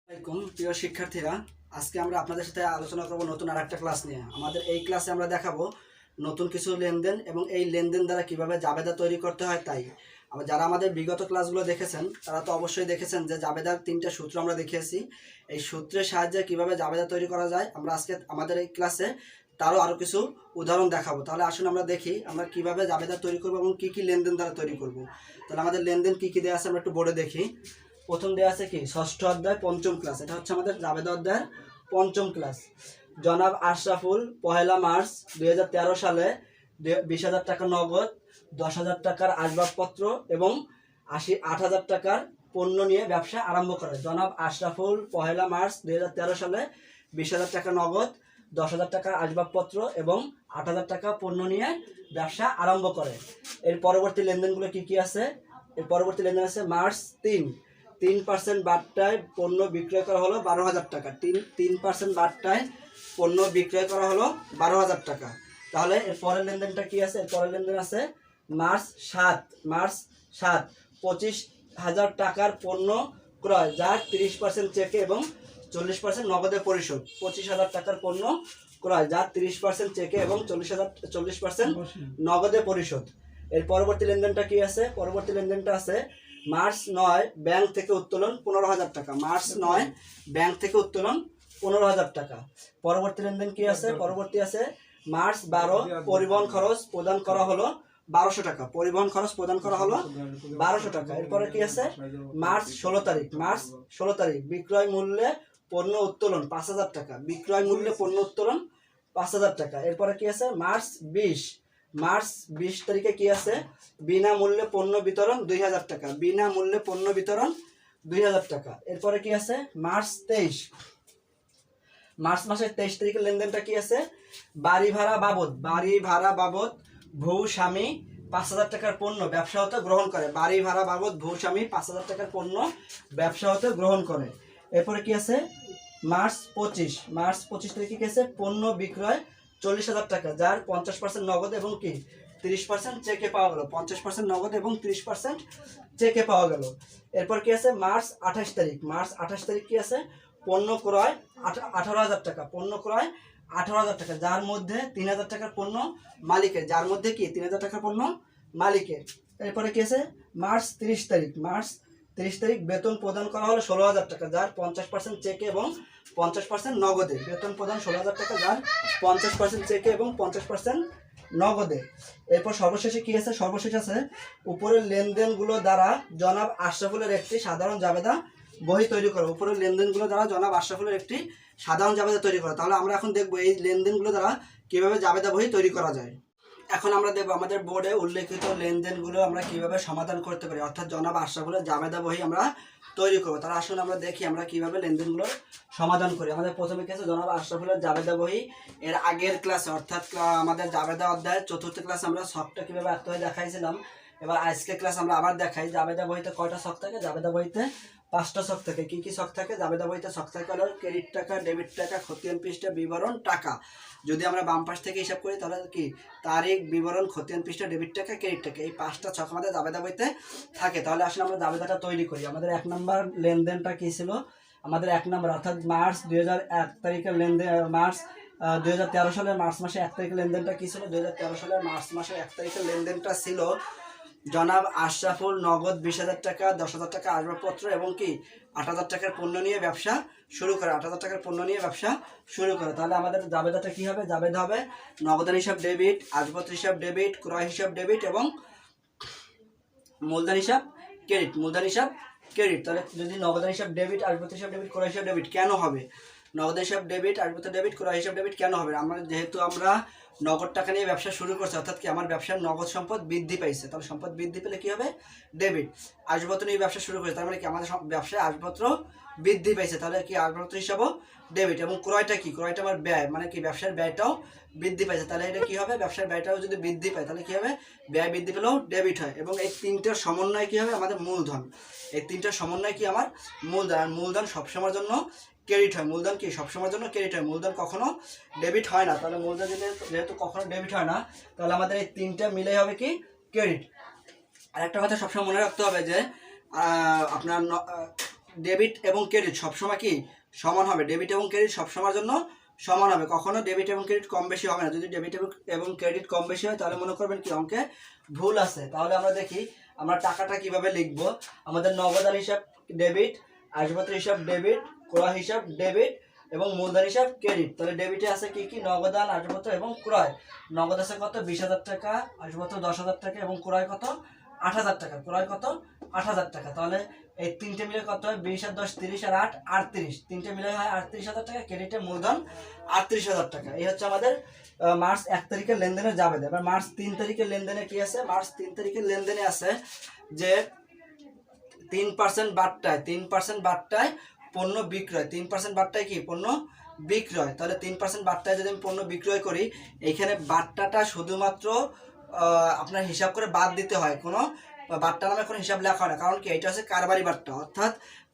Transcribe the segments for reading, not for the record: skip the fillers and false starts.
আসসালামাইকুম প্রিয় শিক্ষার্থীরা, আজকে আমরা আপনাদের সাথে আলোচনা করব নতুন আরেকটা ক্লাস নিয়ে। আমাদের এই ক্লাসে আমরা দেখাবো নতুন কিছু লেনদেন এবং এই লেনদেন দ্বারা কিভাবে জাবেদা তৈরি করতে হয়। তাই যারা আমাদের বিগত ক্লাসগুলো দেখেছেন তারা তো অবশ্যই দেখেছেন যে জাবেদার তিনটা সূত্র আমরা দেখিয়েছি। এই সূত্রের সাহায্যে কিভাবে জাবেদা তৈরি করা যায় আমরা আজকে আমাদের এই ক্লাসে তারও আরও কিছু উদাহরণ দেখাবো। তাহলে আসুন আমরা দেখি আমরা কিভাবে জাবেদা তৈরি করবো এবং কী কী লেনদেন দ্বারা তৈরি করব। তাহলে আমাদের লেনদেন কী কী দেওয়া আছে আমরা একটু বোর্ডে দেখি। প্রথম দেওয়া আছে কি ষষ্ঠ অধ্যায় পঞ্চম ক্লাস, এটা হচ্ছে আমাদের জাবেদা অধ্যায়ের পঞ্চম ক্লাস। জনাব আশরাফুল 1 মার্চ 2013 সালে 20,000 টাকা নগদ, 10,000 টাকার আসবাবপত্র এবং 8,000 টাকার পণ্য নিয়ে ব্যবসা আরম্ভ করে। জনাব আশরাফুল 1 মার্চ 2013 সালে 20,000 টাকা নগদ, 10,000 টাকার আসবাবপত্র এবং 8,000 টাকা পণ্য নিয়ে ব্যবসা আরম্ভ করে। এর পরবর্তী লেনদেনগুলো কি কি আছে? এর পরবর্তী লেনদেন আছে মার্চ 3% বাট্টায় পণ্য বিক্রয় করা হলো 12,000 টাকা। 3% বাট্টায় পণ্য বিক্রয় করা হলো 12,000 টাকা। তাহলে এর পরের লেনদেনটা কি আছে? এর পরের লেনদেন আছে মার্চ 7 25,000 টাকার পণ্য ক্রয়, যার 30% চেকে এবং 40% নগদে পরিশোধ। 25,000 টাকার পণ্য ক্রয়, যার 30% চেকে এবং 40% নগদে পরিশোধ। এর পরবর্তী লেনদেনটা কি আছে? পরবর্তী লেনদেনটা আছে মার্চ 9 ব্যাংক থেকে উত্তোলন 15,000 টাকা। মার্চ 9 ব্যাংক থেকে উত্তোলন 15,000 টাকা। পরবর্তী লেনদেন কি আছে? পরবর্তী আছে মার্চ 12 পরিবহন খরচ প্রদান করা হলো 1200 টাকা। পরিবহন খরচ প্রদান করা হলো 1200 টাকা। এরপরে কি আছে? মার্চ 16 তারিখ বিক্রয় মূল্যে পণ্য উত্তোলন 5,000 টাকা। বিক্রয় মূল্যে পণ্য উত্তোলন 5,000 টাকা। এরপরে কি আছে? মার্চ 20 তারিখে কি আছে? বিনামূল্যে পণ্য বিতরণ 2,000 টাকা। বিনামূল্যে পণ্য বিতরণ 2,000 টাকা। এরপরে কি আছে? মার্চ মাসের 23 তারিখের লেনদেনটা কি আছে? বাড়ি ভাড়া বাবদ ভূস্বামী 5,000 টাকার পণ্য ব্যবসা হতে গ্রহণ করে। বাড়ি ভাড়া বাবদ ভূস্বামী 5,000 টাকার পণ্য ব্যবসা হতে গ্রহণ করে। এরপরে কি আছে? মার্চ 25 তারিখে কি আছে? পণ্য বিক্রয় 40,000 টাকা, যার 50% নগদ এবং কি 30% চেকে পাওয়া গেল। 50% নগদ এবং 30% চেকে পাওয়া গেল। এরপর কি আছে? মার্চ 28 তারিখ কি আছে? পণ্য ক্রয় 18,000 টাকা। পণ্য ক্রয় 18,000 টাকা, যার মধ্যে 3,000 টাকার পণ্য মালিকের। যার মধ্যে কি 3,000 টাকার পণ্য মালিকের। এরপরে কি আছে? মার্চ 30 তারিখ বেতন প্রদান করা হলো 16,000 টাকা, যার 50% চেকে এবং 50% নগদে। বেতন প্রদান 16,000 টাকা, যার 50% চেকে এবং 50% নগদে। এরপর সর্বশেষে কি আছে? সর্বশেষ আছে উপরের লেনদেনগুলো দ্বারা জনাব আশরাফুলের একটি সাধারণ জাবেদা বহি তৈরি করো। উপরের লেনদেনগুলো দ্বারা জনাব আশরাফুলের একটি সাধারণ জাবেদা তৈরি করো। তাহলে আমরা এখন দেখবো এই লেনদেনগুলো দ্বারা কিভাবে জাবেদা বহি তৈরি করা যায়। এখন আমরা দেখবো আমাদের বোর্ডে উল্লেখিত লেনদেনগুলো আমরা কিভাবে সমাধান করতে পারি, অর্থাৎ জনাব আশরাফুলের জাবেদা বহি আমরা তৈরি করবো। তাহলে আসলে আমরা দেখি আমরা কিভাবে লেনদেনগুলো সমাধান করি। আমাদের প্রথমে কি আছে? জনাব আশরাফুলের জাবেদা বহি। এর আগের ক্লাসে অর্থাৎ আমাদের জাবেদা অধ্যায়ের 4র্থ ক্লাসে আমরা ছকটা কিভাবে আঁকতে হয় দেখাইছিলাম। এবার আজকে ক্লাস আমরা আবার দেখাই জাবেদা বহিতে কয়টা ছক থাকে। জাবেদা বহিতে 5টা ছক থাকে। কি কি ছক থাকে? জাবেদা বহিতে ছক থাকে হলো ক্রেডিট টাকা, ডেবিট টাকা, খতিয়ান পৃষ্ঠা, বিবরণ, টাকা। যদি আমরা বাম পাশ থেকে হিসাব করি তাহলে কি তারিখ, বিবরণ, খতিয়ান পৃষ্ঠা, ডেবিট টাকা, ক্রেডিট টাকা, এই 5টা ছক আমাদের জাবেদা বইতে থাকে। তাহলে আসলে আমরা জাবেদাটা তৈরি করি। আমাদের 1 নম্বর লেনদেনটা কি ছিল? আমাদের 1 নম্বর অর্থাৎ মার্চ 2001 তারিখের লেনদেন। মার্চ 2013 সালের মার্চ মাসে 1 তারিখের লেনদেনটা কি ছিল? 2013 সালের মার্চ মাসের 1 তারিখের লেনদেনটা ছিল জনাব আশরাফুল নগদ 20,000 টাকা, 10,000 টাকা আসবাবপত্র এবং কি 8,000 টাকার পণ্য নিয়ে ব্যবসা শুরু করে। 8,000 টাকার পণ্য নিয়ে ব্যবসা শুরু করে। তাহলে আমাদের জাবেদাটা কি হবে? জাবেদা হবে নগদান হিসাব ডেবিট, আসবাবপত্র হিসাব ডেবিট, ক্রয় হিসাব ডেবিট এবং মূলধন হিসাব ক্রেডিট। তাহলে যদি নগদান হিসাব ডেবিট, আসবাবপত্র হিসাব ডেবিট, ক্রয় হিসাব ডেবিট কেন হবে? নগদ হিসাব ডেবিট, আসবাবপত্র ডেবিট, ক্রয় হিসাব ডেবিট কেন হবে? যেহেতু আমরা নগদ টাকা নিয়ে ব্যবসা শুরু করছি, অর্থাৎ কি আমার ব্যবসার নগদ সম্পদ বৃদ্ধি পাইছে। তাহলে সম্পদ বৃদ্ধি পেলে কি হবে? ডেবিট। আসবাবপত্র নিয়ে ব্যবসা শুরু করেছে, তার মানে কি আমাদের ব্যবসায় আসবাবপত্র বৃদ্ধি পাইছে, তাহলে কি আসবাবপত্র হিসাবও ডেবিট। এবং ক্রয়টা কি? ক্রয়টা আমার ব্যয়, মানে কি ব্যবসার ব্যয়টাও বৃদ্ধি পাইছে। তাহলে এটা কি হবে? ব্যবসার ব্যয়টাও যদি বৃদ্ধি পায় তাহলে কি হবে? ব্যয় বৃদ্ধি পেলেও ডেবিট হয়। এবং এই তিনটার সমন্বয় কি হবে? আমাদের মূলধন। এই তিনটার সমন্বয় কি? আমার মূলধন। আর মূলধন সবসময়ের জন্য ক্রেডিট হয়। মূলধন কি? সবসময়ের জন্য ক্রেডিট হয়। মূলধন কখনো ডেবিট হয় না। তাহলে মূলধন যেহেতু কখনো ডেবিট হয় না, তাহলে আমাদের এই তিনটা মিলে হবে কি? ক্রেডিট। আর একটা কথা সবসময় মনে রাখতে হবে যে আপনার ডেবিট এবং ক্রেডিট সবসময় কি সমান হবে, ডেবিট এবং ক্রেডিট সবসময়ের জন্য সমান হবে, কখনো ডেবিট এবং ক্রেডিট কম বেশি হবে না। যদি ডেবিট এবং ক্রেডিট কম বেশি হয় তাহলে মনে করবেন কি অঙ্কে ভুল আছে। তাহলে আমরা দেখি আমরা টাকাটা কিভাবে লিখব। আমাদের নগদান হিসাব ডেবিট, আসবাবপত্র হিসাব ডেবিট, ক্রয় হিসাব ডেবিট এবং মূলধন হিসাব ক্রেডিট। তাহলে ডেবিটে আছে কি কি, নগদান, আসবাবপত্র এবং ক্রয়। নগদ আছে কত 20,000 টাকা, আসবাবপত্র 10,000 টাকা এবং ক্রয় কত 8,000 টাকা, ক্রয় কত 8,000 টাকা। তাহলে এই তিনটে মিলে কত হয় 20 আর 10 30 আর 8 38, তিনটে মিলে হয় 38,000 টাকা, ক্রেডিটে মূলধন 38,000 টাকা। এই হচ্ছে আমাদের মার্চ 1 তারিখের লেনদেনের যাবে। এবার মার্চ 3 তারিখের লেনদেনে কি আছে, মার্চ 3 তারিখের লেনদেনে আছে যে 3% বাট্টায়, 3% বাট্টায় পণ্য বিক্রয়, 3% বাট্টায় কি পণ্য বিক্রয়। তাহলে 3% বাট্টায় যদি আমি পণ্য বিক্রয় করি, এইখানে বাট্টাটা শুধুমাত্র আপনার হিসাব করে বাদ দিতে হয়, কোনো বাট্টা নামে কোনো হিসাব লেখা হয় না। কারণ কি এটা হচ্ছে কারবারি বাট্টা, অর্থাৎ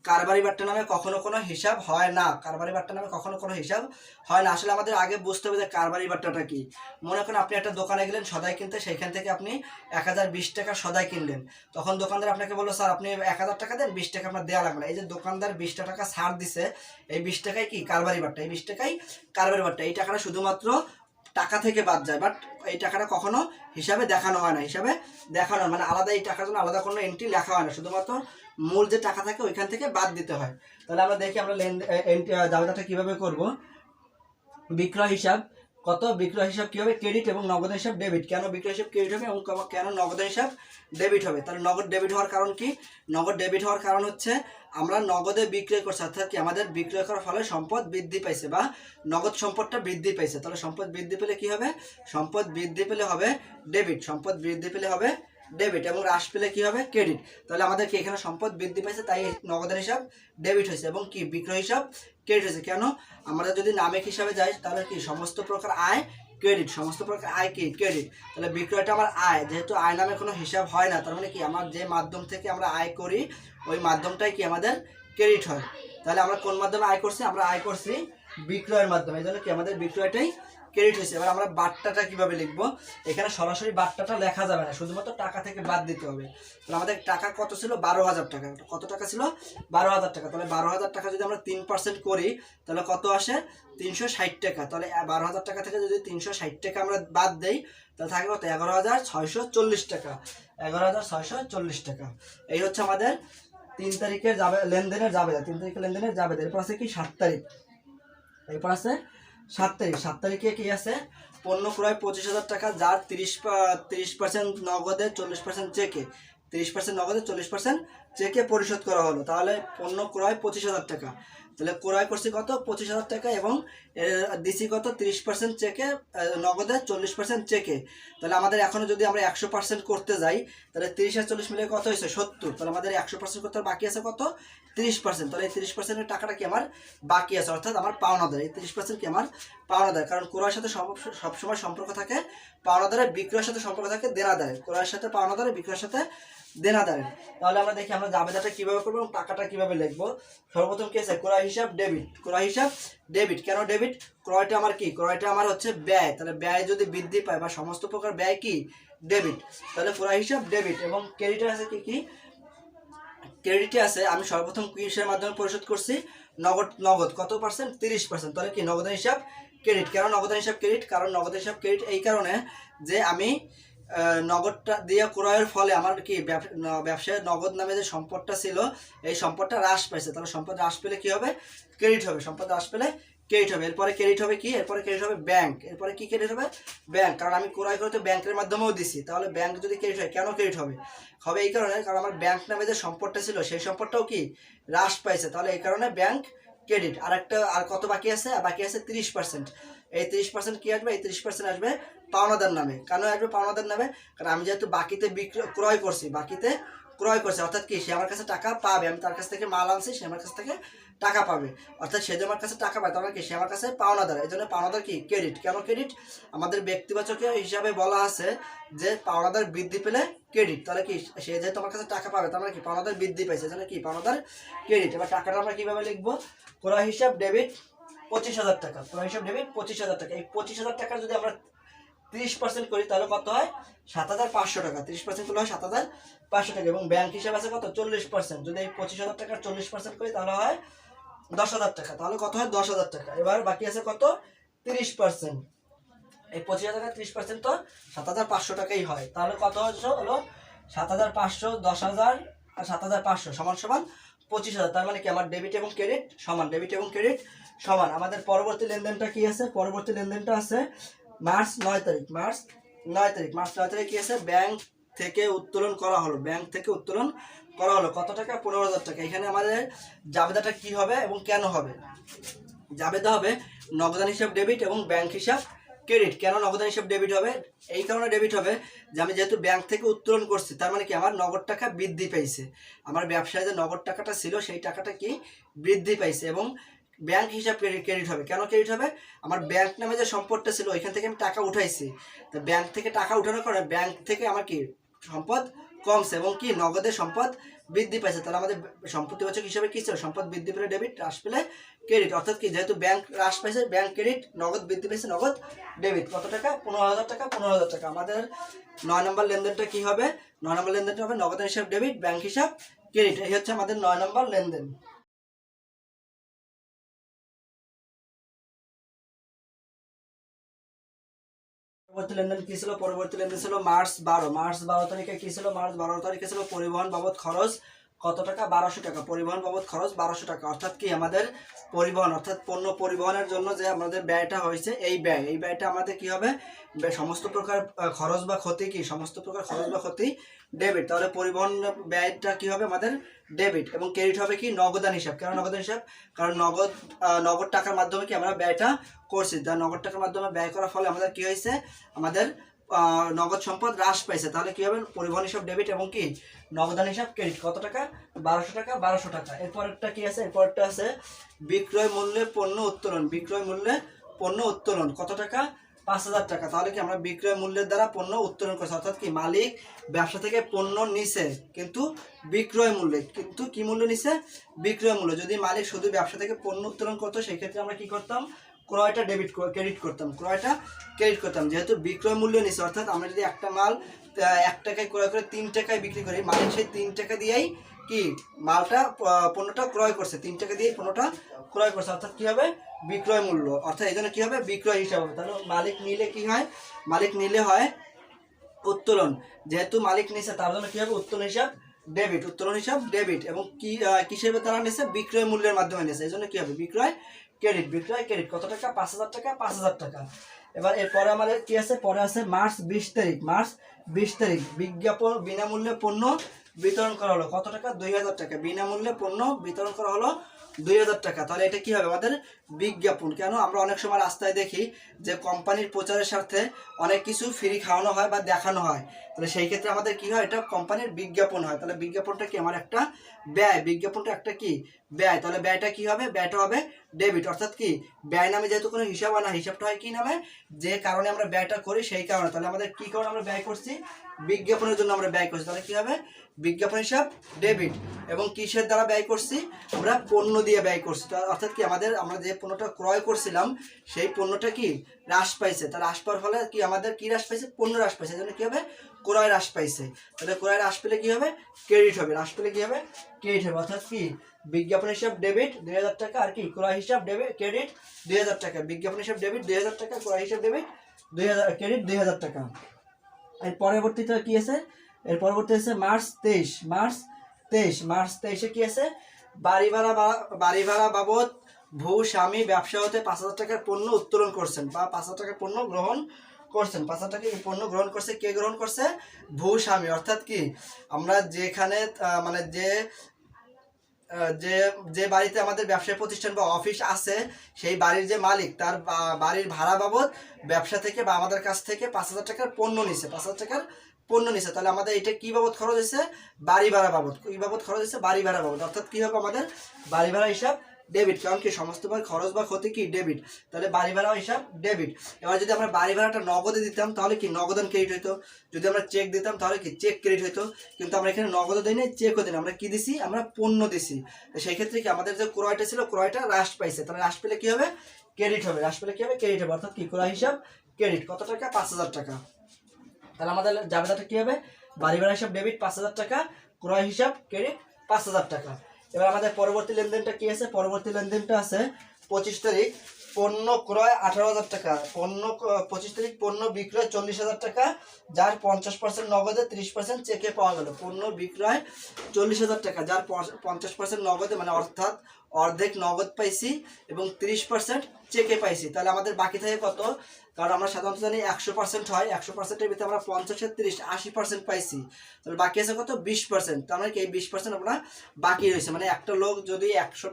কারবারি বাট্টা নামে কখনো কোনো হিসাব হয় না, কারবারি বাট্টা নামে কখনো কোনো হিসাব হয় না। আসলে আমাদের আগে বুঝতে হবে যে কারবারি বাট্টাটা কি। মনে করেন আপনি একটা দোকানে গেলেন সদাই কিনতে, সেইখান থেকে আপনি 1020 টাকা সদাই কিনলেন, তখন দোকানদার আপনাকে বললো স্যার আপনি 1000 টাকা দেন, 20 টাকা আপনার দেওয়া লাগবে না। এই যে দোকানদার 20 টাকা ছাড় দিছে, এই 20 টাকায় কি কারবারি বাট্টা, এই 20 টাকাই কারবারি বাট্টা। এই টাকাটা শুধুমাত্র টাকা থেকে বাদ যায়, বাট এই টাকাটা কখনো হিসাবে দেখানো হয় না, হিসাবে দেখানো মানে আলাদা এই টাকার জন্য আলাদা কোনো এন্ট্রি লেখা হয় না, শুধুমাত্র মূল যে টাকা থাকে ওইখান থেকে বাদ দিতে হয়। তাহলে আমরা দেখি আমরা জাবেদাটা কিভাবে করব। বিক্রয় হিসাব কত, বিক্রয় হিসাব কি হবে ক্রেডিট এবং নগদ হিসাব ডেবিট। কেন বিক্রয় হিসাব ক্রেডিট হবে এবং কেন নগদ হিসাব ডেবিট হবে। তাহলে নগদ ডেবিট হওয়ার কারণ কি, নগদ ডেবিট হওয়ার কারণ হচ্ছে আমরা নগদে বিক্রয় করছি, অর্থাৎ কি আমাদের বিক্রয় করার ফলে সম্পদ বৃদ্ধি পাইছে বা নগদ সম্পদটা বৃদ্ধি পাইছে। তাহলে সম্পদ বৃদ্ধি পেলে কি হবে, সম্পদ বৃদ্ধি পেলে হবে ডেবিট, সম্পদ বৃদ্ধি পেলে হবে ডেবিট এবং হ্রাস পেলে কি হবে ক্রেডিট। তাহলে আমাদের কি এখানে সম্পদ বৃদ্ধি পাইছে তাই নগদের হিসাব ডেবিট হয়েছে এবং কি বিক্রয় হিসাব ক্রেডিট হয়েছে। কেন, আমরা যদি নামেক হিসাবে যাই তাহলে কি সমস্ত প্রকার আয় ক্রেডিট, সমস্ত প্রকার আয় কি ক্রেডিট। তাহলে বিক্রয়টা আমার আয়, যেহেতু আয় নামে কোনো হিসাব হয় না, তার মানে কি আমার যে মাধ্যম থেকে আমরা আয় করি ওই মাধ্যমটাই কি আমাদের ক্রেডিট হয়। তাহলে আমরা কোন মাধ্যমে আয় করছি, আমরা আয় করছি বিক্রয়ের মাধ্যমে, এই জন্য কি আমাদের বিক্রয়টাই ক্রেডিট হয়েছে। এবার আমরা বাট্টাটা কিভাবে লিখবো, এখানে সরাসরি বাট্টাটা লেখা যাবে না, শুধুমাত্র টাকা থেকে বাদ দিতে হবে। তাহলে আমাদের টাকা কত ছিল 12,000 টাকা, কত টাকা ছিল 12,000 টাকা। তাহলে 12,000 টাকা যদি আমরা 3% করি তাহলে কত আসে 360 টাকা। তাহলে 12,000 টাকা থেকে যদি 360 টাকা আমরা বাদ দেই তাহলে থাকে কত 11,640 টাকা, 11,640 টাকা। এই হচ্ছে আমাদের 3 তারিখের যাবে লেনদেনের যাবে, 3 তারিখের লেনদেনের যাবে। এরপর আছে কি 7 তারিখ, এরপর আছে 7 তারিখ। 7 তারিখে কি আছে, পণ্য ক্রয় 25,000 টাকা, যার 30% নগদে 40% চেকে, 30% নগদে 40% চেকে পরিশোধ করা হলো। তাহলে পণ্য ক্রয় 25,000 টাকা, তাহলে ক্রয় করছি কত 25,000 টাকা এবং দিছি কত 30% চেকে, নগদে 40% চেকে। তাহলে আমাদের এখনো যদি আমরা 100% করতে যাই তাহলে 30 আর 40 মিলে কত হয়েছে 70। তাহলে আমাদের 100% করতে বাকি আছে কত 30%। তাহলে এই 30%-এর টাকাটা কি আমার বাকি আছে, অর্থাৎ আমার পাওনাদার। এই 30% কি আমার পাওনাদার, কারণ ক্রয়ের সাথে সবসময় সম্পর্ক থাকে পাওনাদারের, বিক্রয়ের সাথে সম্পর্ক থাকে দেনাদারের। ক্রয়ের সাথে পাওনাদারের, বিক্রয়ের সাথে দেনাদারের। তাহলে আমরা দেখি আমরা জাবেদাটা কিভাবে করবো এবং টাকাটা কিভাবে লিখবো। সর্বপ্রথম কি আছে ক্রয় হিসাব ডেবিট, ক্রয় হিসাব ডেবিট। কেন ডেবিট, ক্রয়টা আমার কি, ক্রয়টা আমার হচ্ছে ব্যয়। তাহলে ব্যয় যদি বৃদ্ধি পায় বা সমস্ত প্রকার ব্যয় কি ডেবিট, তাহলে ক্রয় হিসাব ডেবিট। এবং ক্রেডিটে আছে কি কি, ক্রেডিটে আছে আমি সর্বপ্রথম কিসের মাধ্যমে পরিশোধ করছি, নগদ, নগদ কত পার্সেন্ট 30%। তাহলে কি নগদের হিসাব ক্রেডিট। কেন নগদের হিসাব ক্রেডিট, কারণ নগদের হিসাব ক্রেডিট এই কারণে যে আমি নগদটা দিয়ে ক্রয়ের ফলে আমার কি ব্যবসায় নগদ নামে যে সম্পদটা ছিল এই সম্পদটা হ্রাস পাইছে। তাহলে সম্পদ হ্রাস পেলে কি হবে ক্রেডিট হবে, সম্পদ হ্রাস পেলে ক্রেডিট হবে। এরপরে ক্রেডিট হবে কি, এরপরে ক্রেডিট হবে ব্যাংক। এরপরে কি ক্রেডিট হবে ব্যাংক, কারণ আমি ক্রয় করতে ব্যাংকের মাধ্যমেও দিছি। তাহলে ব্যাংক যদি ক্রেডিট হয়, কেন ক্রেডিট হবে, হবে এই কারণে কারণ আমার ব্যাংক নামে যে সম্পদটা ছিল সেই সম্পদটাও কি হ্রাস পাইছে। তাহলে এই কারণে ব্যাংক ক্রেডিট। আর কত বাকি আছে, বাকি আছে 30%। এই 30% কি আসবে, এই 30% আসবে পাওনাদার নামে। কেন আসবে পাওনাদার নামে, কারণ আমি যেহেতু বাকিতে ক্রয় করছি, বাকিতে ক্রয় করছে, অর্থাৎ কি সে আমার কাছে টাকা পাবে, আমি তার কাছ থেকে মাল আনছি, সে আমার কাছ থেকে টাকা পাবে, অর্থাৎ সে যে আমার কাছে টাকা পায় তাহলে কি সে আমার কাছে পাওনাদার। এই জন্য পাওনাদার কি ক্রেডিট। কেন ক্রেডিট, আমাদের ব্যক্তিবাচক হিসাবে বলা আছে যে পাওনাদার বৃদ্ধি পেলে ক্রেডিট। তাহলে কি সে যেহেতু আমার কাছে টাকা পাবে তার মানে কি পাওনাদার বৃদ্ধি পাইছে, এই জন্য কি পাওনাদার ক্রেডিট। এবার টাকাটা আমরা কিভাবে লিখবো, ক্রয় হিসাব ডেবিট 25,000 টাকা, ক্রয় হিসাব ডেবিট 25,000 টাকা। এই 25,000 টাকার যদি আমরা 30% করি তাহলে কত হয় 7,500 টাকা। 30% করলে হয় 7,500 টাকা। এবং ব্যাংক হিসাব আছে কত 40%। যদি এই 25,000 টাকার 40% করি তাহলে হয় 10,000 টাকা। তাহলে কত হয় 10,000 টাকা। এবার বাকি আছে কত 30%। এই 25,000 টাকা 30% তো 7,500 টাকাই হয়। তাহলে কত হলো 7,500, 10,000 আর 7,500 সমান সমান 25,000। তার মানে কি আমার ডেবিট এবং ক্রেডিট সমান, ডেবিট এবং ক্রেডিট সমান। আমাদের পরবর্তী লেনদেনটা কি আছে? পরবর্তী লেনদেনটা আছে মার্চ 9 তারিখ। মার্চ 9 তারিখ কি আছে? ব্যাংক থেকে উত্তোলন করা হলো। ব্যাংক থেকে উত্তোলন করা হলো কত টাকা? 15,000 টাকা। এখানে আমাদের জাবেদাটা কি হবে এবং কেন হবে? জাবেদা হবে নগদান হিসাব ডেবিট এবং ব্যাংক হিসাব ক্রেডিট। কেন নগদান হিসাব ডেবিট হবে? এই কারণে ডেবিট হবে যে আমি যেহেতু ব্যাংক থেকে উত্তোলন করছি, তার মানে কি আমার নগদ টাকা বৃদ্ধি পাইছে। আমার ব্যবসায় যে নগদ টাকাটা ছিল সেই টাকাটা কি বৃদ্ধি পাইছে। এবং ব্যাংক হিসাব ক্রেডিট হবে। কেন ক্রেডিট হবে? আমার ব্যাংক নামে যে সম্পদটা ছিল ওইখান থেকে আমি টাকা উঠাইছি। তো ব্যাংক থেকে টাকা উঠানোর কারণে ব্যাংক থেকে আমার কি সম্পদ কমছে এবং কি নগদের সম্পদ বৃদ্ধি পাইছে। তাহলে আমাদের সম্পত্তিবাচক হিসাবে কি ছিল? সম্পদ বৃদ্ধি পেলে ডেবিট, হ্রাস পেলে ক্রেডিট। অর্থাৎ কি যেহেতু ব্যাংক হ্রাস পাইছে ব্যাংক ক্রেডিট, নগদ বৃদ্ধি পাইছে নগদ ডেবিট। কত টাকা? 15,000 টাকা। 15,000 টাকা। আমাদের 9 নম্বর লেনদেনটা কি হবে? 9 নম্বর লেনদেনটা হবে নগদান হিসাব ডেবিট, ব্যাংক হিসাব ক্রেডিট। এই হচ্ছে আমাদের 9 নম্বর লেনদেন। পরবর্তী লেনদেন কি ছিল? পরবর্তী লেনদেন ছিল মার্চ 12। মার্চ 12 তারিখে কি ছিল? মার্চ 12 তারিখে ছিল পরিবহন বাবদ খরচ কত টাকা? 1200 টাকা। পরিবহন বাবদ খরচ 1200 টাকা। অর্থাৎ কি আমাদের পরিবহন অর্থাৎ পণ্য পরিবহনের জন্য যে আমাদের ব্যয়টা হয়েছে এই ব্যয়টা আমাদের কি হবে? সমস্ত প্রকার খরচ বা ক্ষতি কি? সমস্ত প্রকার খরচ বা ক্ষতি ডেবিট। তাহলে পরিবহন ব্যয়টা কি হবে আমাদের? ডেবিট। এবং ক্রেডিট হবে কি? নগদান হিসাব। কেন নগদান হিসাব? কারণ নগদ টাকার মাধ্যমে কি আমরা ব্যয়টা করছি। তার নগদ টাকার মাধ্যমে ব্যয় করার ফলে আমাদের কি হয়েছে? আমাদের নগদ সম্পদ হ্রাস পাইছে। তাহলে কি হবে? পরিবহন হিসাব ডেবিট এবং কি নগদান হিসাব ক্রেডিট। কত টাকা? 1200 টাকা। 1200 টাকা। এরপরটা কি আছে? এরপরটা আছে বিক্রয় মূল্যে পণ্য উত্তোলন। বিক্রয় মূল্যে পণ্য উত্তোলন কত টাকা? 5,000 টাকা। তাহলে কি আমরা বিক্রয় মূল্যের দ্বারা পণ্য উত্তোলন করছি। অর্থাৎ কি মালিক ব্যবসা থেকে পণ্য নিছে কিন্তু বিক্রয় মূল্যে, কিন্তু কি মূল্য নিছে? বিক্রয় মূল্য। যদি মালিক শুধু ব্যবসা থেকে পণ্য উত্তোলন করতো সেই ক্ষেত্রে আমরা কি করতাম? ক্রয়টা ক্রেডিট করতাম। ক্রয়টা ক্রেডিট করতাম। যেহেতু বিক্রয় মূল্য নিছে অর্থাৎ আমরা যদি একটা মাল 1 টাকায় ক্রয় করে 3 টাকায় বিক্রি করি, মালিক সেই 3 টাকা দিয়েই কি পণ্যটা ক্রয় করছে। 3 টাকা দিয়ে পণ্যটা ক্রয় করছে। অর্থাৎ কি হবে? বিক্রয় মূল্য। অর্থাৎ এই জন্য কি হবে? বিক্রয় হিসাব হবে। তাহলে মালিক নিলে কি হয়? মালিক নিলে হয় উত্তোলন। যেহেতু মালিক নিছে তার জন্য কি হবে? উত্তোলন হিসাব ডেবিট। উত্তোলন হিসাব ডেবিট। এবং কি কিসের দ্বারা নিছে? বিক্রয় মূল্যের মাধ্যমে নিছে। এই জন্য কি হবে? বিক্রয় ক্রেডিট। বিক্রয় ক্রেডিট কত টাকা? 5,000 টাকা। 5,000 টাকা। এবার এরপরে আমাদের কি আছে? পরে আছে মার্চ 20 তারিখ। মার্চ 20 তারিখ বিজ্ঞাপন বিনামূল্যে পণ্য বিতরণ করা হলো কত টাকা? 2,000 টাকা। বিনামূল্যে পণ্য বিতরণ করা হলো 2,000 টাকা। তাহলে এটা কি হবে? আমাদের বিজ্ঞাপন। কেন? আমরা অনেক সময় রাস্তায় দেখি যে কোম্পানির প্রচারের স্বার্থে অনেক কিছু ফ্রি খাওয়ানো হয় বা দেখানো হয়। তাহলে সেই ক্ষেত্রে আমাদের কি হয়? এটা কোম্পানির বিজ্ঞাপন হয়। তাহলে বিজ্ঞাপনটা কি? আমার একটা ব্যয়। বিজ্ঞাপনটা একটা কি? ব্যয়। তাহলে ব্যয়টা কি হবে? ব্যয়টা হবে ডেবিট। অর্থাৎ কি ব্যয় নামে যেহেতু কোনো হিসাব হয় না, হিসাবটা হয় কি নামে? যে কারণে আমরা ব্যয়টা করি সেই কারণে। তাহলে আমাদের কি কারণে আমরা ব্যয় করছি? বিজ্ঞাপনের জন্য আমরা ব্যয় করছি। তাহলে কি হবে? বিজ্ঞাপন হিসাব ডেবিট। এবং কিসের দ্বারা ব্যয় করছি? আমরা পণ্য দিয়ে ব্যয় করছি। অর্থাৎ কি আমরা যে পণ্যটা ক্রয় করছিলাম সেই পণ্যটা কি হ্রাস পাইছে। তার হ্রাস পাওয়ার ফলে কি আমাদের কি হ্রাস পাইছে? পণ্য হ্রাস পাইছে। এই জন্য কি হবে? ক্রয় হ্রাস পাইছে। তাহলে ক্রয় হ্রাস পেলে কি হবে? ক্রেডিট হবে। হ্রাস পেলে কি হবে? ক্রেডিট হবে। অর্থাৎ কি বিজ্ঞাপন হিসাব ডেবিট 2,000 টাকা আর কি ক্রয় হিসাব ডেবিট ক্রেডিট 2,000 টাকা। বিজ্ঞাপন হিসাব ডেবিট 2,000 টাকা, ক্রয় হিসাব ডেবিট 2,000 ক্রেডিট 2,000 টাকা। এর পরবর্তীতে কি আছে? এর পরবর্তী আছে মার্চ 23। মার্চ 23-এ কি আছে? বাড়ি ভাড়া বাবদ ভূস্বামী ব্যবসা হতে 5,000 টাকার পণ্য উত্তোলন করছেন বা 5,000 টাকার পণ্য গ্রহণ করছেন। 5,000 টাকা পণ্য গ্রহণ করছে। কে গ্রহণ করছে? ভূস্বামী। অর্থাৎ কি আমরা যেখানে মানে যে বাড়িতে আমাদের ব্যবসায়ী প্রতিষ্ঠান বা অফিস আছে সেই বাড়ির যে মালিক তার বাড়ির ভাড়া বাবদ ব্যবসা থেকে বা আমাদের কাছ থেকে 5,000 টাকার পণ্য নিছে। 5,000 টাকার পণ্য নিছে। তাহলে আমাদের এটা কি বাবদ খরচ হয়েছে? বাড়ি ভাড়া বাবদ। কি বাবদ খরচ হয়েছে? বাড়ি ভাড়া বাবদ। অর্থাৎ কি হবে? আমাদের বাড়ি ভাড়া হিসাব ডেবিট, কারণ কি সমস্ত প্রকার খরচ বা ক্ষতি কি ডেবিট, তাহলে বাড়ি ভাড়া হিসাব ডেবিট। এবার যদি আমরা বাড়ি ভাড়াটা নগদে দিতাম তাহলে কি নগদান ক্রেডিট হইতো, যদি আমরা চেক দিতাম তাহলে কি চেক ক্রেডিট হইতো, কিন্তু আমরা এখানে নগদও দিই না চেকও দিই না, আমরা কি দিছি, আমরা পণ্য দিছি। তো সেই ক্ষেত্রে কি আমাদের যে ক্রয়টা ছিল ক্রয়টা হ্রাস পাইছে, তাহলে হ্রাস পেলে কি হবে, ক্রেডিট হবে, হ্রাস পেলে কি হবে, ক্রেডিট হবে, অর্থাৎ কি ক্রয় হিসাব ক্রেডিট। কত টাকা, 5,000 টাকা। তাহলে আমাদের জাবেদাটা কি হবে, বাড়ি ভাড়া হিসাব ডেবিট 5,000 টাকা, ক্রয় হিসাব ক্রেডিট 5,000 টাকা। এবার আমাদের পরবর্তী লেনদেনটা কি আছে, পরবর্তী লেনদেনটা আছে 25 তারিখ, পণ্য ক্রয় 18,000 টাকা, 25 তারিখ পণ্য বিক্রয় 40,000 টাকা, যার 50% নগদে 30% চেকে পাওয়া গেল। পণ্য বিক্রয় 40,000 টাকা, যার 50% নগদে, মানে অর্থাৎ অর্ধেক নগদ পাইছি এবং 30% চেকে পাইছি। তাহলে আমাদের বাকি থাকে কত, কারণ আমরা সাধারণত জানি 100% হয়, 100%-এর ভিতরে আমরা 50, 30, 80% পাইছি, তাহলে বাকি আছে কত, 20%। তার মানে কি এই 20% আমরা বাকি রয়েছে, মানে একটা লোক যদি 100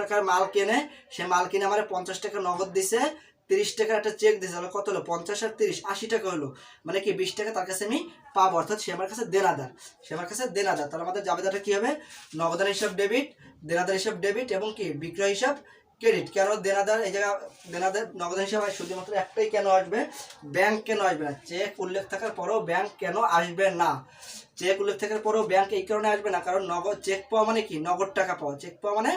টাকার মাল কেনে, সে মাল কিনে আমার 50 টাকা নগদ দিছে, 30 টাকার একটা চেক দিছে, তাহলে কত হলো, 50 আর 30 80 টাকা হলো, মানে কি 20 টাকা তার কাছে আমি পাবো, অর্থাৎ সে আমার কাছে দেনাদার, তাহলে আমাদের জাবেদাটা কি হবে, নগদান হিসাব ডেবিট, দেনাদার হিসাব ডেবিট এবং কি বিক্রয় হিসাব ক্রেডিট। কেন দেনাদার, এই জায়গা দেনাদার নগদান হিসাব শুধুমাত্র একটাই কেন আসবে, ব্যাংক কেন আসবে না, চেক উল্লেখ থাকার পরেও ব্যাংক কেন আসবে না, চেক উল্লেখ থাকার পরেও ব্যাংক এই কারণে আসবে না, কারণ নগদ চেক পাওয়া মানে কি নগদ টাকা পাওয়া, চেক পাওয়া মানে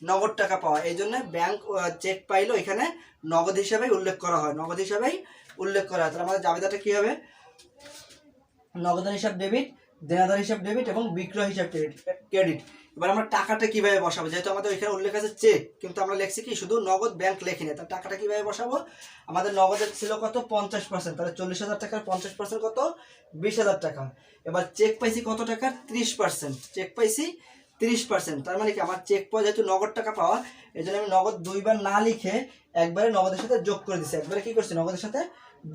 নগদ টাকা পাওয়া, এই জন্য ব্যাংক চেক পাইলেও এখানে নগদ হিসাবেই উল্লেখ করা হয়, নগদ হিসাবেই উল্লেখ করা হয়। তাহলে আমাদের জাবেদাটা কি হবে, নগদান হিসাব ডেবিট, দেনাদার হিসাব ডেবিট এবং বিক্রয় হিসাব ক্রেডিট। এবার আমরা টাকাটা কিভাবে বসাবো, যেহেতু আমাদের এখানে উল্লেখ আছে চেক, কিন্তু আমরা লিখছি কি শুধু নগদ, ব্যাংক লেখিনি, তাহলে টাকাটা কিভাবে বসাবো, আমাদের নগদের ছিল কত 50%, তাহলে 40,000 টাকার 50% কত, 20,000 টাকা। এবার চেক পাইছি কত টাকা, 30%, চেক পাইছি 30%, তার মানে কি আমার চেক পাওয়া যেহেতু নগদ টাকা পাওয়া, এই জন্য আমি নগদ দুইবার না লিখে একবারে নগদের সাথে যোগ করে দিচ্ছি, একবারে কি করছি, নগদের সাথে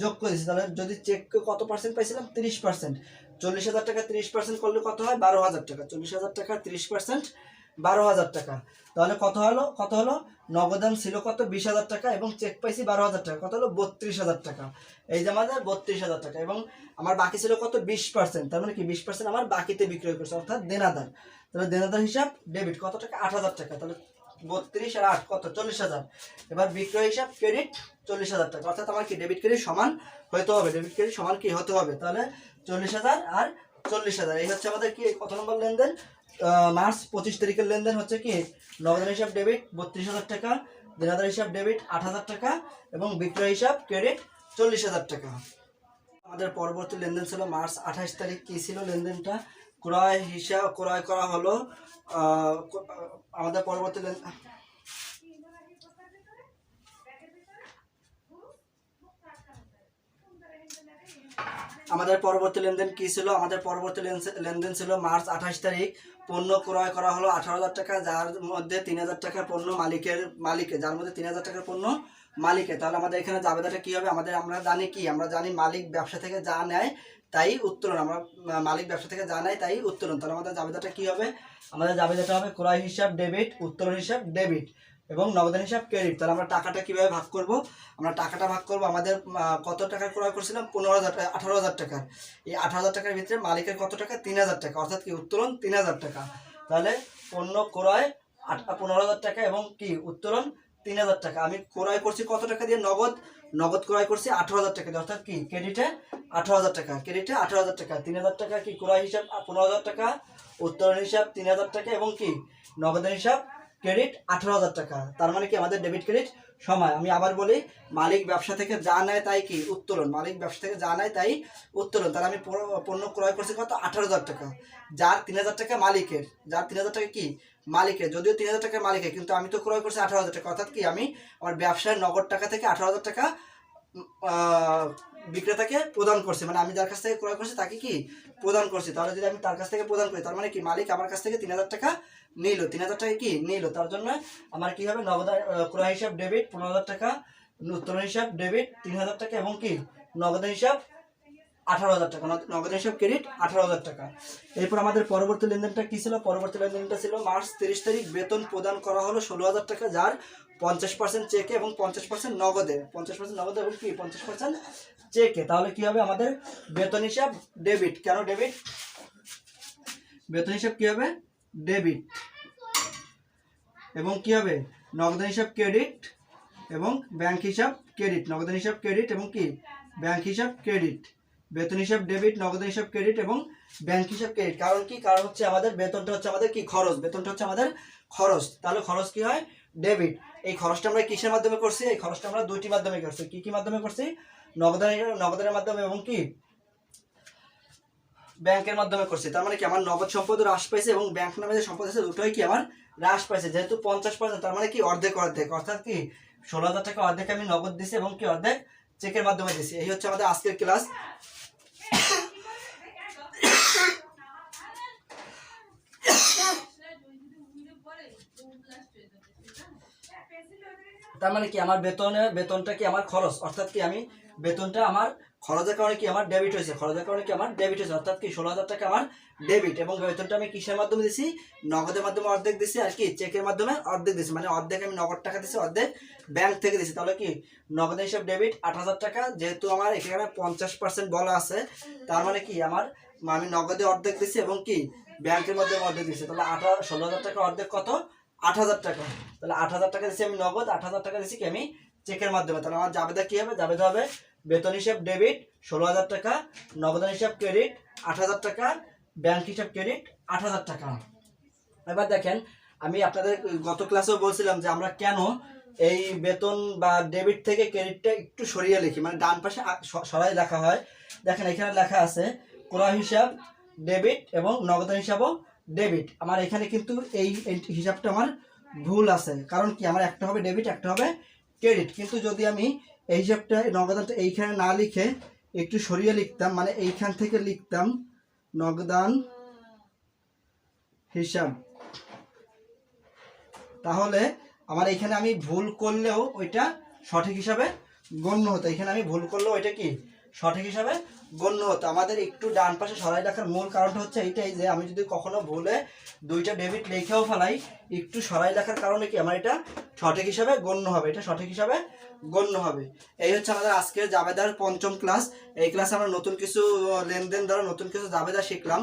যোগ করে দিচ্ছি। তাহলে যদি চেক কত পার্সেন্ট পাইছিলাম, 30%, 40,000 টাকা 30% করলে কত হয়, 12,000 টাকা, 40,000 টাকা 30% 12,000 টাকা। তাহলে কত হলো, নগদান ছিল কত, 20,000 টাকা এবং চেক পাইছি 12,000 টাকা, কত হলো 32,000 টাকা, এই যে আমাদের 32,000 টাকা, এবং আমার বাকি ছিল কত, 20%, তার মানে কি 20% আমার বাকিতে বিক্রয় করছে, অর্থাৎ দেনাদার। তাহলে দেনাদার হিসাব ডেবিট কত টাকা, 8,000 টাকা, তাহলে 32 আর 8 কত, 40,000। এবার বিক্রয় হিসাব ক্রেডিট 40,000 টাকা, অর্থাৎ আমার কি ডেবিট ক্রেডিট সমান হতে হবে, ডেবিট ক্রেডিট সমান কি হতে হবে, তাহলে 40,000 আর 40,000, এই হচ্ছে আমাদের কি কত নম্বর লেনদেন, মার্চ 25 তারিখের লেনদেন হচ্ছে কি, নগদান হিসাব ডেবিট 32,000 টাকা, দেনাদার হিসাব ডেবিট 8,000 টাকা এবং বিক্রয় হিসাব ক্রেডিট 40,000 টাকা। আমাদের পরবর্তী লেনদেন ছিল মার্চ 28 তারিখ, কি ছিল লেনদেনটা, ক্রয় করা হলো, আমাদের পরবর্তী লেনদেন কি ছিল, আমাদের পরবর্তী লেনদেন ছিল মার্চ 28 তারিখ, পণ্য ক্রয় করা হলো 18,000 টাকা, যার মধ্যে 3,000 টাকার পণ্য মালিকের, যার মধ্যে 3,000 টাকার পণ্য মালিকের। তাহলে আমাদের এখানে জাবেদাটা কি হবে, আমরা জানি মালিক ব্যবসা থেকে যা নেয় তাই উত্তোলন, মালিক ব্যবসা থেকে যা নেয় তাই উত্তোলন। তাহলে আমাদের জাবেদাটা কি হবে, আমাদের জাবেদাটা হবে ক্রয় হিসাব ডেবিট, উত্তোলন হিসাব ডেবিট এবং নগদান হিসাব ক্রেডিট। তাহলে আমরা টাকাটা কিভাবে ভাগ করব, আমরা টাকাটা ভাগ করব, আমাদের কত টাকা ক্রয় করছিলাম, 18,000 টাকা, এই 18,000 টাকার ভিতরে মালিকের কত টাকা, 3,000 টাকা, অর্থাৎ কি উত্তোলন 3,000 টাকা। তাহলে পণ্য ক্রয় 15,000 টাকা এবং কি উত্তোলন 3,000 টাকা। আমি ক্রয় করছি কত টাকা দিয়ে, নগদ ক্রয় করছি 18,000 টাকা দিয়ে, অর্থাৎ কি ক্রেডিটে 18,000 টাকা, 3,000 টাকা কি ক্রয় হিসাব 15,000 টাকা, উত্তোলন হিসাব 3,000 টাকা এবং কি নগদের হিসাব ক্রেডিট 18,000 টাকা। তার মানে কি আমাদের ডেবিট ক্রেডিট সমান। আমি আবার বলি, মালিক ব্যবসা থেকে যা নেয় তাই কি উত্তোলন, মালিক ব্যবসা থেকে যা নেয় তাই উত্তোলন। তাহলে আমি পণ্য ক্রয় করছি কত, 18,000 টাকা, যার 3,000 টাকা মালিকের, যার 3,000 টাকা কি মালিকের, যদিও 3,000 টাকা মালিকের, কিন্তু আমি তো ক্রয় করছি 18,000 টাকা, অর্থাৎ কি আমি আমার ব্যবসায় নগদ টাকা থেকে 18,000 টাকা বিক্রেতাকে প্রদান করছি, মানে আমি যার কাছ থেকে ক্রয় করছি তাকে কি প্রদান করছি। তাহলে যদি আমি তার কাছ থেকে প্রদান করি, তার মানে কি মালিক আমার কাছ থেকে 3,000 টাকা নিল, 3,000 টাকা কি নিল, তার জন্য আমার কি হবে, নগদ ক্রয় হিসাব ডেবিট 15,000 টাকা, উত্তোলন হিসাব ডেবিট 3,000 টাকা এবং কি নগদ হিসাব 18,000 টাকা, নগদ হিসাব ক্রেডিট 18,000 টাকা। এরপর আমাদের পরবর্তী লেনদেনটা কি ছিল, পরবর্তী লেনদেনটা ছিল মার্চ 30 তারিখ, বেতন প্রদান করা হলো 16,000 টাকা, যার 50% চেকে এবং 50% নগদে, 50% নগদে এবং কি 50% চেকে। তাহলে কি হবে, আমাদের বেতন হিসাব ডেবিট, কেন ডেবিট, বেতন হিসাব কি হবে ডেবিট, এবং কি হবে নগদান হিসাব ক্রেডিট এবং ব্যাংক হিসাব ক্রেডিট, নগদান হিসাব ক্রেডিট এবং কি ব্যাংক হিসাব ক্রেডিট, বেতন হিসাব ডেবিট, নগদান হিসাব ক্রেডিট এবং ব্যাংক হিসাব ক্রেডিট। কারণ কি, কারণ হচ্ছে আমাদের বেতনটা হচ্ছে আমাদের কি খরচ, বেতনটা হচ্ছে আমাদের খরচ, তাহলে খরচ কি হয় ডেবিট। এই খরচটা আমরা কিসের মাধ্যমে করছি, এই খরচটা আমরা দুইটি মাধ্যমে করছি। কি কি মাধ্যমে করছি, নগদানের মাধ্যমে এবং কি ব্যাংকের মাধ্যমে করছি। তার মানে কি আমার নগদ সম্পদ হ্রাস পাইছে এবং ব্যাংক নামে যে সম্পদ আছে দুটোই কি আমার হ্রাস পাইছে। যেহেতু 50%, তার মানে কি অর্ধেক অর্ধেক, অর্থাৎ কি 16,000 টাকা অর্ধেক আমি নগদ দিছি এবং কি অর্ধেক চেকের মাধ্যমে দিছি। এই হচ্ছে আমাদের আজকের ক্লাস। তার মানে কি আমার বেতনটা কি আমার খরচ, অর্থাৎ কি আমি বেতনটা আমার খরচের কারণে কি আমার ডেবিট হয়েছে, খরচের কারণে কি আমার ডেবিট হয়েছে, অর্থাৎ কি 16,000 টাকা আমার ডেবিট। এবং বেতনটা আমি কিসের মাধ্যমে দিছি, নগদের মাধ্যমে অর্ধেক দিছি আর কি চেকের মাধ্যমে অর্ধেক দিছি, মানে অর্ধেক আমি নগদ টাকা দিছি, অর্ধেক ব্যাংক থেকে দিছি। তাহলে কি নগদের হিসাব ডেবিট 8,000 টাকা, যেহেতু আমার এখানে 50% বলা আছে, তার মানে কি আমি নগদে অর্ধেক দিছি এবং কি ব্যাংকের মধ্যে অর্ধেক দিছি। তাহলে 16,000 টাকা অর্ধেক কত 8,000 টাকা, তাহলে 8,000 টাকা দিছি আমি নগদ, 8,000 টাকা দিছি কি আমি চেকের মাধ্যমে। তাহলে আমার জাবেদা কি হবে, জাবেদা হবে বেতন হিসাব ডেবিট 16,000 টাকা, নগদান হিসাব ক্রেডিট 8,000 টাকা, ব্যাংক হিসাব ক্রেডিট 8,000 টাকা। এবার দেখেন, আমি আপনাদের গত ক্লাসেও বলছিলাম যে আমরা কেন এই বেতন বা ডেবিট থেকে ক্রেডিটটা একটু সরিয়ে লিখি, মানে ডান পাশে সরাই লেখা হয়। দেখেন এখানে লেখা আছে ক্রয় হিসাব ডেবিট এবং নগদান হিসাবও ডেবিট। আমার এখানে কিন্তু এই হিসাবটা আমার ভুল আছে, কারণ কি আমার একটা হবে ডেবিট, একটা হবে ক্রেডিট। কিন্তু যদি আমি এই হিসাবটা নগদানটা এইখানে না লিখে একটু সরিয়ে লিখতাম, মানে এইখান থেকে লিখতাম নগদান হিসাব, তাহলে আমার এইখানে আমি ভুল করলেও ওইটা সঠিক হিসাবে গণ্য হতো। এখানে আমি ভুল করলেও ওইটা কি সঠিক হিসাবে গণ্য হতো। আমাদের একটু ডান পাশে সরাই রাখার মূল কারণটা হচ্ছে এইটাই, যে আমি যদি কখনো ভুলে দুইটা ডেবিট লেখাও ফেলাই, একটু সরাই রাখার কারণে কি আমার এটা সঠিক হিসাবে গণ্য হবে, এটা সঠিক হিসাবে গণ্য হবে। এই হচ্ছে আমাদের আজকের জাবেদার 5ম ক্লাস। এই ক্লাসে আমরা নতুন কিছু লেনদেন দ্বারা নতুন কিছু জাবেদা শিখলাম।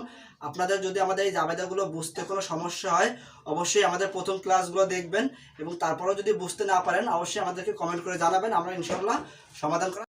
আপনাদের যদি আমাদের এই জাবেদাগুলো বুঝতে কোনো সমস্যা হয়, অবশ্যই আমাদের প্রথম ক্লাসগুলো দেখবেন এবং তারপরেও যদি বুঝতে না পারেন অবশ্যই আমাদেরকে কমেন্ট করে জানাবেন, আমরা ইনশাআল্লাহ সমাধান করার